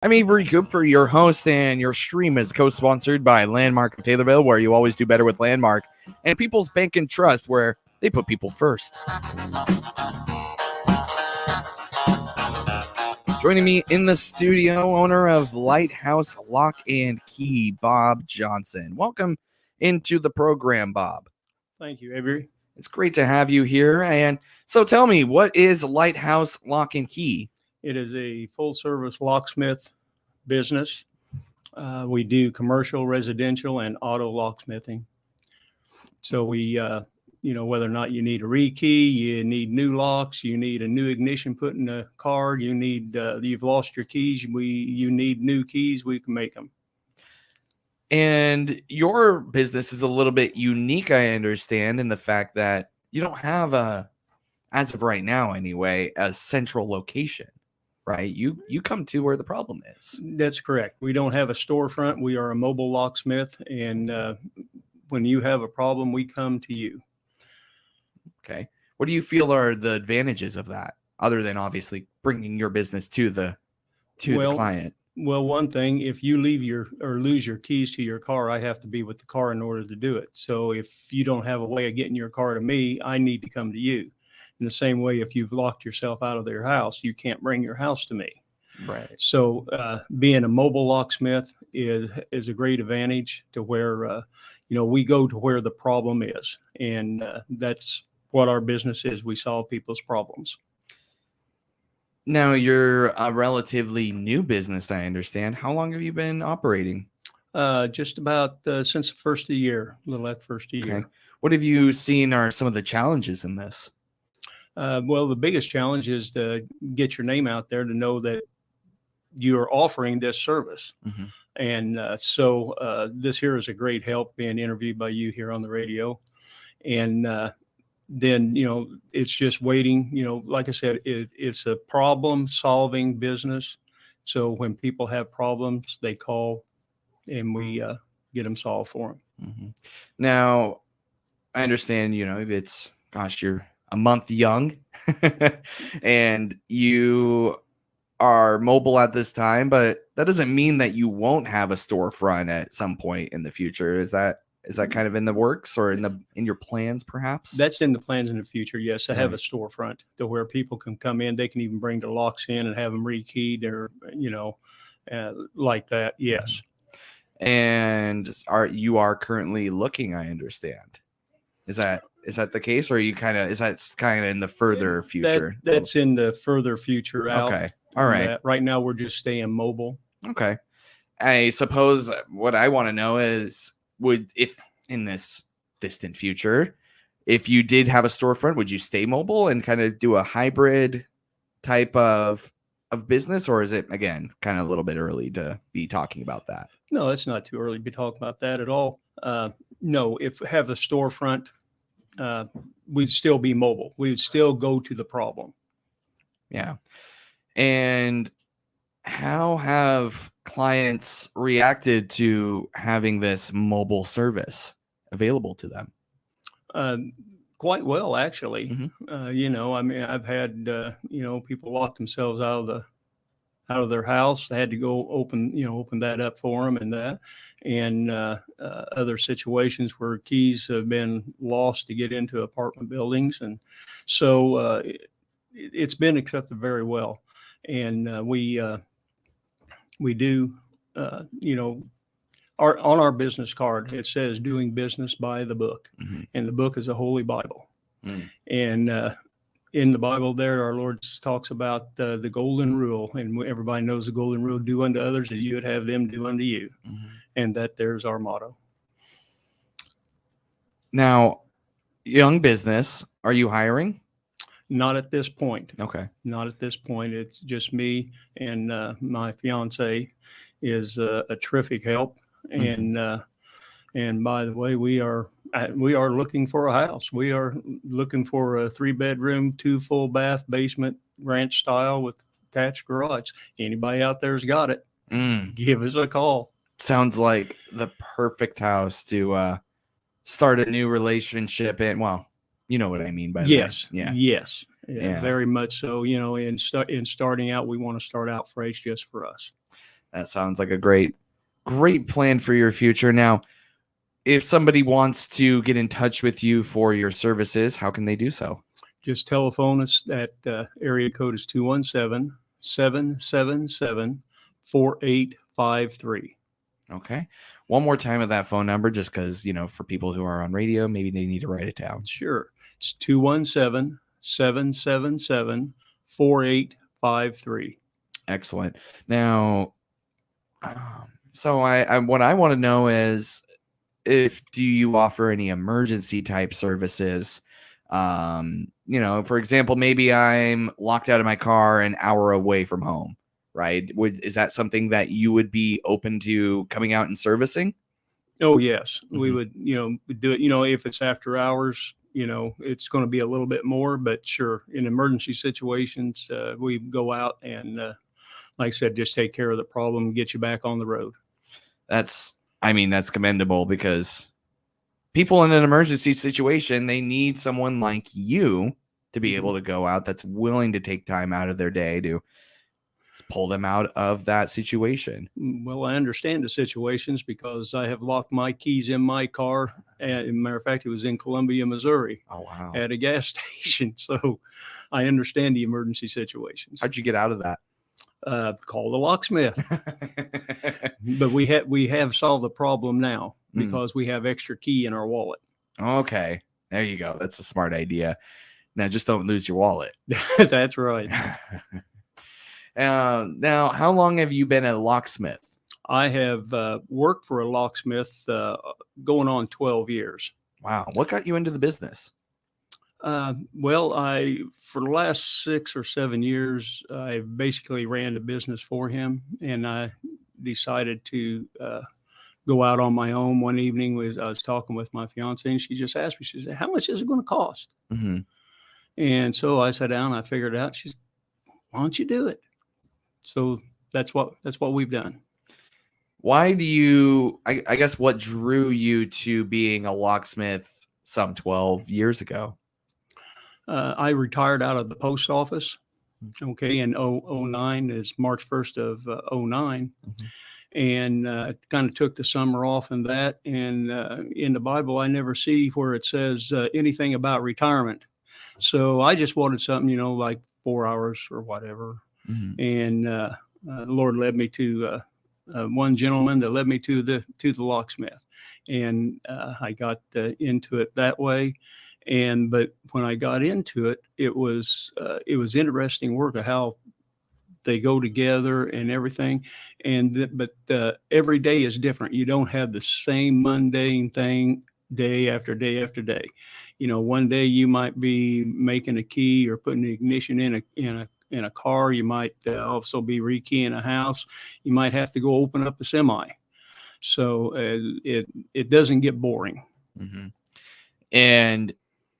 I'm Avery Cooper, your host, and your stream is co-sponsored by Landmark of Taylorville, where you always do better with Landmark, and People's Bank and Trust, where they put people first. Joining me in the studio, owner of Lighthouse Lock and Key, Bob Johnson. Welcome into the program, Bob. Thank you, Avery. It's great to have you here. And so tell me, what is Lighthouse Lock and Key? It is a full-service locksmith business. We do commercial, residential, and auto locksmithing. So we, whether or not you need a rekey, you need new locks, you need a new ignition put in the car, you need, you've lost your keys, you need new keys, we can make them. And your business is a little bit unique, I understand, in the fact that you don't have as of right now anyway, a central location, right? You come to where the problem is. That's correct. We don't have a storefront. We are a mobile locksmith, and when you have a problem, we come to you. Okay. What do you feel are the advantages of that, other than obviously bringing your business to the client? Well, one thing, if you lose your keys to your car, I have to be with the car in order to do it. So if you don't have a way of getting your car to me, I need to come to you. In the same way, if you've locked yourself out of their house, you can't bring your house to me. Right. So being a mobile locksmith is a great advantage to where, we go to where the problem is. And that's what our business is. We solve people's problems. Now, you're a relatively new business, I understand. How long have you been operating? Just about since the first of the year, a little after first of the year. What have you seen are some of the challenges in this? Well, the biggest challenge is to get your name out there, to know that you're offering this service. Mm-hmm. And so this here is a great help, being interviewed by you here on the radio. And then, it's just waiting. Like I said, it's a problem solving business. So when people have problems, they call and we get them solved for them. Mm-hmm. Now, I understand, it's, you're a month young and you are mobile at this time, but that doesn't mean that you won't have a storefront at some point in the future. Is that kind of in the works or in your plans, perhaps? That's in the plans in the future. Yes. To have a storefront to where people can come in, they can even bring their locks in and have them rekeyed or, like that. Yes. And you are currently looking, I understand. Is that the case, or is that kind of in the further future? That's in the further future out. Okay. All right. Right now we're just staying mobile. Okay. I suppose what I want to know is, if in this distant future, if you did have a storefront, would you stay mobile and kind of do a hybrid type of business, or is it, again, kind of a little bit early to be talking about that? No, it's not too early to be talking about that at all. No, if we have a storefront, we'd still be mobile. We would still go to the problem. Yeah. And how have clients reacted to having this mobile service available to them? Quite well, actually. Mm-hmm. I've had, people lock themselves out of their house. They had to go open that up for them and other situations where keys have been lost to get into apartment buildings. And so it's been accepted very well. And we do, on our business card, it says doing business by the book. Mm-hmm. And the book is a holy Bible. Mm. And in the Bible there, our Lord talks about the golden rule, and everybody knows the golden rule: do unto others that you would have them do unto you. Mm-hmm. And there's our motto. Now, young business, are you hiring? Not at this point. Okay. Not at this point. It's just me and my fiance is a terrific help. Mm-hmm. And by the way, we are looking for a house. We are looking for a 3-bedroom, 2 full bath, basement, ranch style with attached garage. Anybody out there's got it. Give us a call. Sounds like the perfect house to start a new relationship in. Well, you know what I mean by yes. that. Yeah. Yes. Yeah. Very much so. In starting out, we want to start out fresh just for us. That sounds like a great plan for your future. Now, if somebody wants to get in touch with you for your services, how can they do so? Just telephone us. That area code is 217-777-4853. Okay. One more time of that phone number, just because, for people who are on radio, maybe they need to write it down. Sure. It's 217-777-4853. Excellent. Now, so I what I want to know is, do you offer any emergency type services? For example, maybe I'm locked out of my car an hour away from home, right? Is that something that you would be open to coming out and servicing? Oh, yes. We Mhm. would, do it, if it's after hours, it's going to be a little bit more, but sure, in emergency situations, we go out and, like I said, just take care of the problem and get you back on the road. That's commendable, because people in an emergency situation, they need someone like you to be able to go out that's willing to take time out of their day to pull them out of that situation. Well, I understand the situations because I have locked my keys in my car. And as a matter of fact, it was in Columbia, Missouri, Oh, wow. at a gas station. So I understand the emergency situations. How'd you get out of that? Call the locksmith. But we have solved the problem now because we have extra key in our wallet. Okay. There you go. That's a smart idea. Now, just don't lose your wallet. That's right. Now, how long have you been a locksmith? I have worked for a locksmith going on 12 years. Wow. What got you into the business? Well, for the last 6 or 7 years, I basically ran the business for him, and I decided to go out on my own one evening. I was talking with my fiance, and she just asked me, she said, "How much is it going to cost?" Mm-hmm. And so I sat down, I figured it out. She said, "Why don't you do it?" So that's what we've done. Why do you, I guess, what drew you to being a locksmith some 12 years ago? I retired out of the post office. Okay. In 09 is March 1st of 09. Mm-hmm. And kind of took the summer off and that. And in the Bible, I never see where it says anything about retirement. So I just wanted something, like 4 hours or whatever. Mm-hmm. And the Lord led me to one gentleman that led me to the locksmith, and I got into it that way. But when I got into it, it was interesting work of how they go together and everything. But every day is different. You don't have the same mundane thing day after day after day. One day you might be making a key or putting the ignition in a car. You might also be rekeying a house. You might have to go open up a semi. So it doesn't get boring. Mm-hmm. And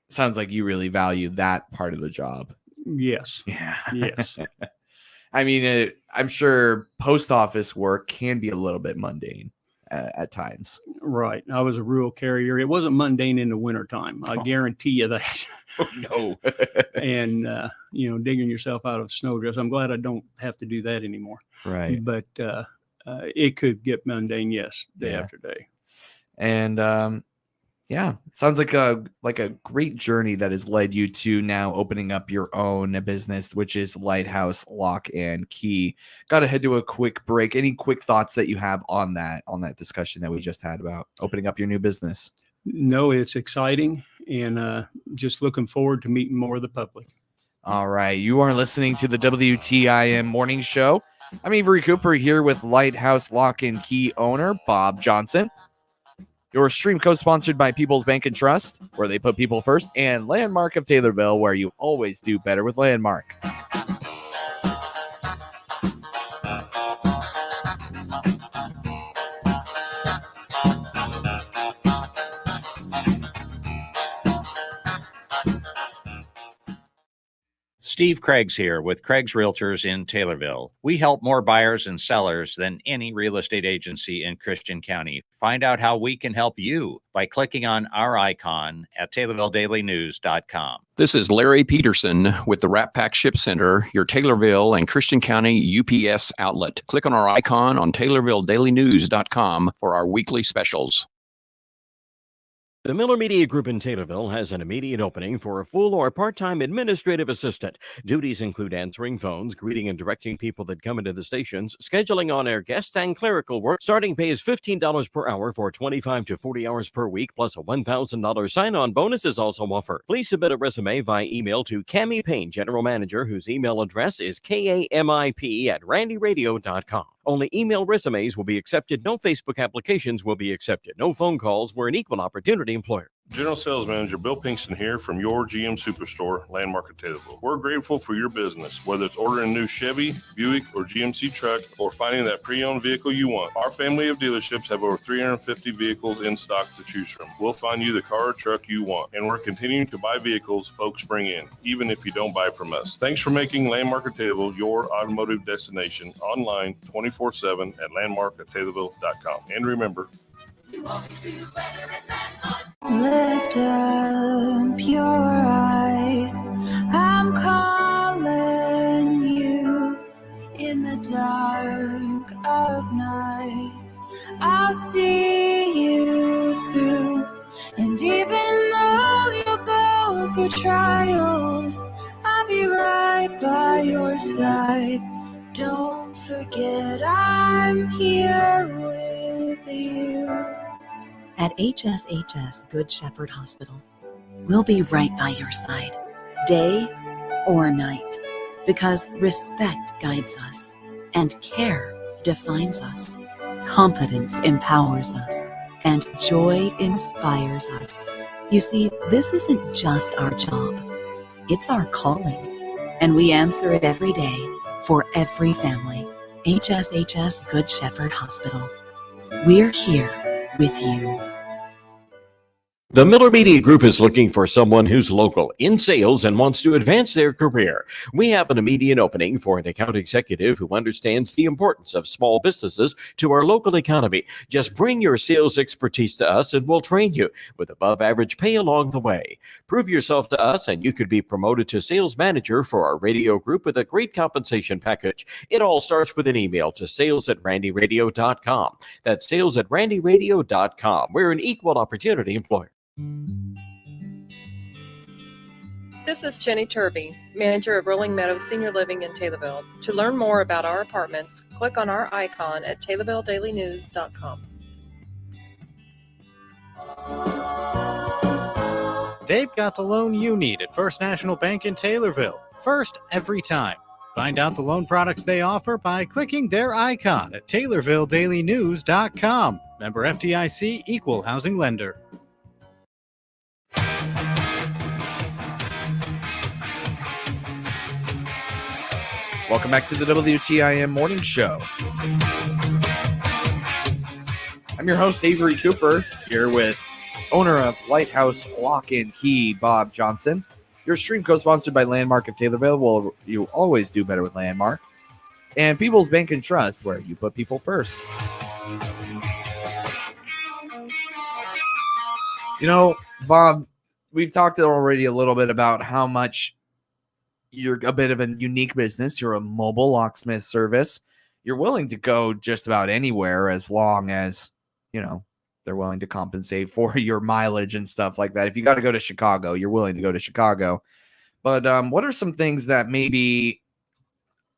sounds like you really value that part of the job. Yes. Yeah. Yes. I mean, I'm sure post office work can be a little bit mundane at times. Right. I was a rural carrier. It wasn't mundane in the wintertime. I guarantee you that. Oh, no. And, digging yourself out of snowdrifts. I'm glad I don't have to do that anymore. Right. But it could get mundane, yes, day after day. And yeah, sounds like a great journey that has led you to now opening up your own business, which is Lighthouse Lock and Key. Got to head to a quick break. Any quick thoughts that you have on that discussion that we just had about opening up your new business? No, it's exciting, and just looking forward to meeting more of the public. All right, you are listening to the WTIM Morning Show. I'm Avery Cooper here with Lighthouse Lock and Key owner Bob Johnson. Your stream co-sponsored by People's Bank and Trust, where they put people first, and Landmark of Taylorville, where you always do better with Landmark. Steve Craig's here with Craig's Realtors in Taylorville. We help more buyers and sellers than any real estate agency in Christian County. Find out how we can help you by clicking on our icon at TaylorvilleDailyNews.com. This is Larry Peterson with the Wrap Pack Ship Center, your Taylorville and Christian County UPS outlet. Click on our icon on TaylorvilleDailyNews.com for our weekly specials. The Miller Media Group in Taylorville has an immediate opening for a full or part-time administrative assistant. Duties include answering phones, greeting and directing people that come into the stations, scheduling on-air guests, and clerical work. Starting pay is $15 per hour for 25 to 40 hours per week, plus a $1,000 sign-on bonus is also offered. Please submit a resume via email to Cammie Payne, General Manager, whose email address is kamip@randyradio.com. Only email resumes will be accepted. No Facebook applications will be accepted. No phone calls. We're an equal opportunity employer. General Sales Manager Bill Pinkston here from your GM Superstore, Landmark at Taylorville. We're grateful for your business, whether it's ordering a new Chevy, Buick, or GMC truck, or finding that pre-owned vehicle you want. Our family of dealerships have over 350 vehicles in stock to choose from. We'll find you the car or truck you want, and we're continuing to buy vehicles folks bring in, even if you don't buy from us. Thanks for making Landmark at Taylorville your automotive destination online 24/7 at landmark@taylorville.com. And remember, you always do better at Landmark. Lift up your eyes, I'm calling you. In the dark of night, I'll see you through. And even though you go through trials, I'll be right by your side. Don't forget I'm here with you. At HSHS Good Shepherd Hospital, we'll be right by your side, day or night, because respect guides us, and care defines us, confidence empowers us, and joy inspires us. You see, this isn't just our job, it's our calling, and we answer it every day for every family. HSHS Good Shepherd Hospital. We're here with you. The Miller Media Group is looking for someone who's local in sales and wants to advance their career. We have an immediate opening for an account executive who understands the importance of small businesses to our local economy. Just bring your sales expertise to us and we'll train you with above average pay along the way. Prove yourself to us and you could be promoted to sales manager for our radio group with a great compensation package. It all starts with an email to sales@randyradio.com. That's sales@randyradio.com. We're an equal opportunity employer. This is Jenny Turvey, manager of Rolling Meadows Senior Living in Taylorville. To learn more about our apartments, click on our icon at TaylorvilleDailyNews.com. They've got the loan you need at First National Bank in Taylorville. First every time. Find out the loan products they offer by clicking their icon at TaylorvilleDailyNews.com. Member FDIC, equal housing lender. Welcome back to the WTIM Morning Show. I'm your host, Avery Cooper, here with owner of Lighthouse Lock and Key, Bob Johnson. Your stream co-sponsored by Landmark of Taylorville. Well, you always do better with Landmark. And People's Bank and Trust, where you put people first. You know, Bob, we've talked already a little bit about how much you're a bit of a unique business. You're a mobile locksmith service. You're willing to go just about anywhere as long as, you know, they're willing to compensate for your mileage and stuff like that. If you got to go to Chicago, you're willing to go to Chicago. But what are some things that maybe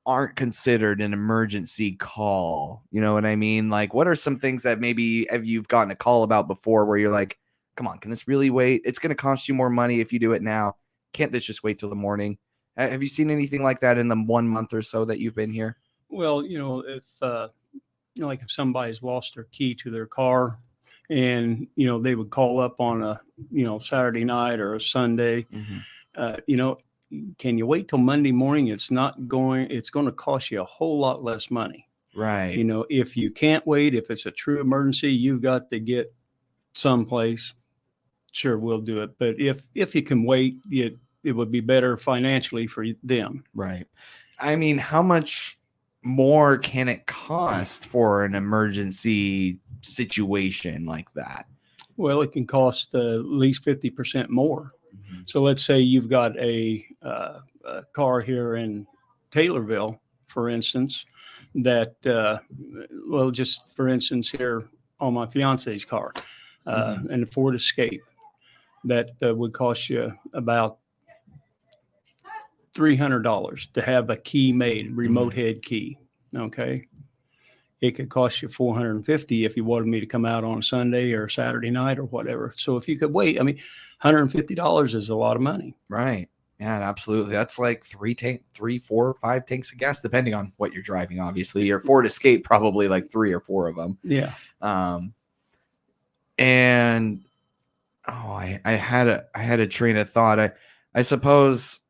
aren't considered an emergency call? You know what I mean? Like, what are some things that maybe have you've gotten a call about before where you're like, come on, can this really wait? It's going to cost you more money if you do it now. Can't this just wait till the morning? Have you seen anything like that in the 1 month or so that you've been here? Well, you know, if like if somebody's lost their key to their car, and you know they would call up on a Saturday night or a Sunday, can you wait till Monday morning? It's going to cost you a whole lot less money, right? You know, if you can't wait, if it's a true emergency, you've got to get someplace. Sure, we'll do it. But if you can wait, would be better financially for them. Right. I mean, how much more can it cost for an emergency situation like that? Well, it can cost at least 50% more. So let's say you've got a car here in Taylorville, for instance, that, well, just for instance, here on my fiance's car, and the Ford Escape, that would cost you about $300 to have a key made, remote head key. Okay. It could cost you $450 if you wanted me to come out on a Sunday or Saturday night or whatever. So if you could wait, I mean, $150 is a lot of money. Right. Yeah, absolutely. That's like 3, 4, 5 tanks of gas, depending on what you're driving. Obviously, your Ford Escape probably like 3 or 4 of them. Yeah. And I had a train of thought. I suppose,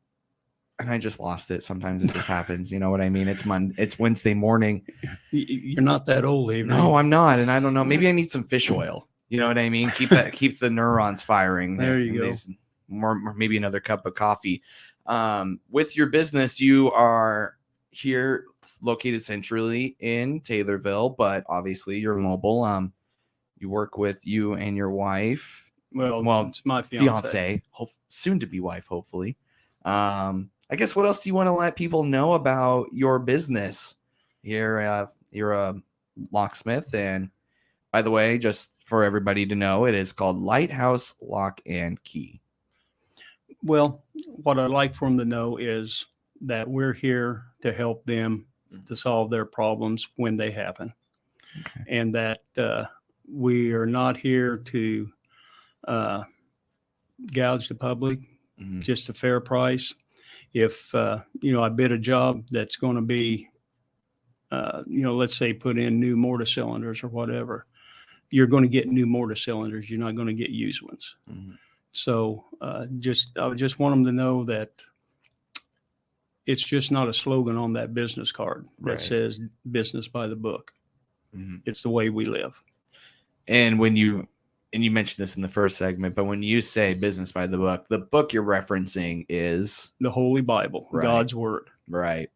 and I just lost it. Sometimes it just happens. You know what I mean? It's Wednesday morning. You're not that old, Avery. No, I'm not. And I don't know. Maybe I need some fish oil. You know what I mean? Keeps the neurons firing. There you go. More, maybe another cup of coffee. With your business, you are here located centrally in Taylorville, but obviously you're mobile. You work with you and your wife. Well, it's my fiance. Soon to be wife, hopefully. I guess what else do you want to let people know about your business? You're a locksmith, and by the way, just for everybody to know, it is called Lighthouse Lock and Key. Well, what I'd like for them to know is that we're here to help them to solve their problems when they happen, and that we are not here to gouge the public, just a fair price. If, I bid a job that's going to be, let's say put in new mortar cylinders or whatever, you're going to get new mortar cylinders. You're not going to get used ones. So I just want them to know that it's just not a slogan on that business card that says business by the book. It's the way we live. And you mentioned this in the first segment, but when you say business by the book you're referencing is the Holy Bible, God's word. Right.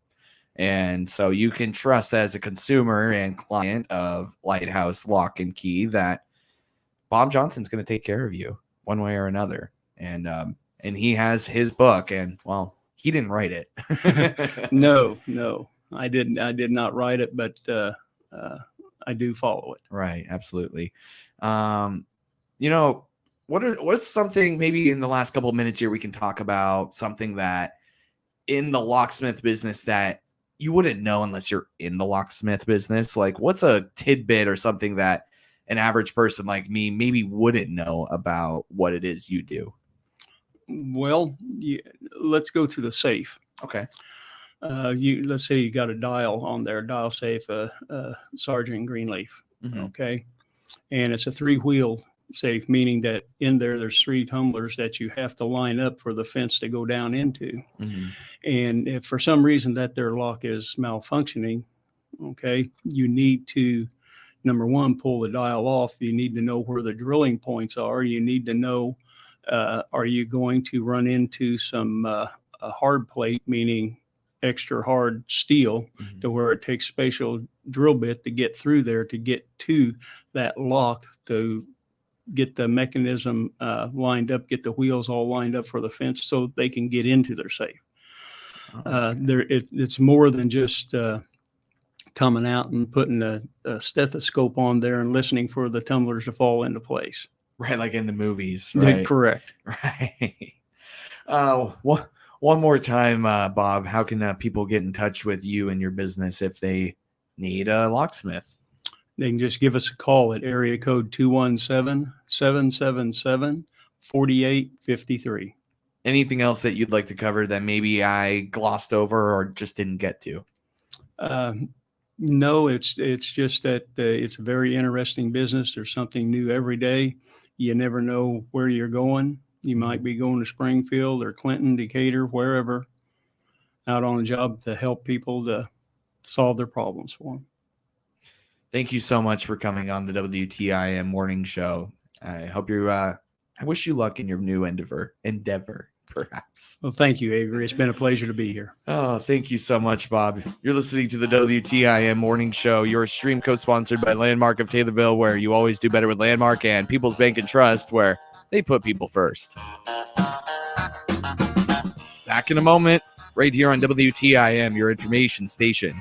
And so you can trust as a consumer and client of Lighthouse Lock and Key that Bob Johnson's going to take care of you one way or another. And he has his book, and well, he didn't write it. No, I did not write it, but I do follow it. Right. Absolutely. What's something maybe in the last couple of minutes here we can talk about something that in the locksmith business that you wouldn't know unless you're in the locksmith business? Like, what's a tidbit or something that an average person like me maybe wouldn't know about what it is you do? Well, let's go to the safe. Okay. Let's say you got a dial on there, dial safe, Sergeant Greenleaf. Okay. And it's a 3-wheel safe, meaning that in there's 3 tumblers that you have to line up for the fence to go down into. And if for some reason that their lock is malfunctioning, okay, you need to, number one, pull the dial off. You need to know where the drilling points are. You need to know, are you going to run into some a hard plate, meaning extra hard steel, to where it takes spatial drill bit to get through there to get to that lock, to get the mechanism lined up, get the wheels all lined up for the fence so they can get into their safe. It's more than just coming out and putting a stethoscope on there and listening for the tumblers to fall into place. Right, like in the movies. Right. Correct. Right. One more time, Bob, how can people get in touch with you and your business if they need a locksmith? They can just give us a call at area code 217-777-4853. Anything else that you'd like to cover that maybe I glossed over or just didn't get to? No, it's just that it's a very interesting business. There's something new every day. You never know where you're going. You might be going to Springfield or Clinton, Decatur, wherever, out on a job to help people to solve their problems for them. Thank you so much for coming on the WTIM morning show. I hope I wish you luck in your new endeavor. perhaps. Well, thank you, Avery. It's been a pleasure to be here. Oh, thank you so much, Bob. You're listening to the WTIM Morning Show, your stream co-sponsored by Landmark of Taylorville, where you always do better with Landmark, and People's Bank and Trust, where they put people first. Back in a moment, right here on WTIM, your information station.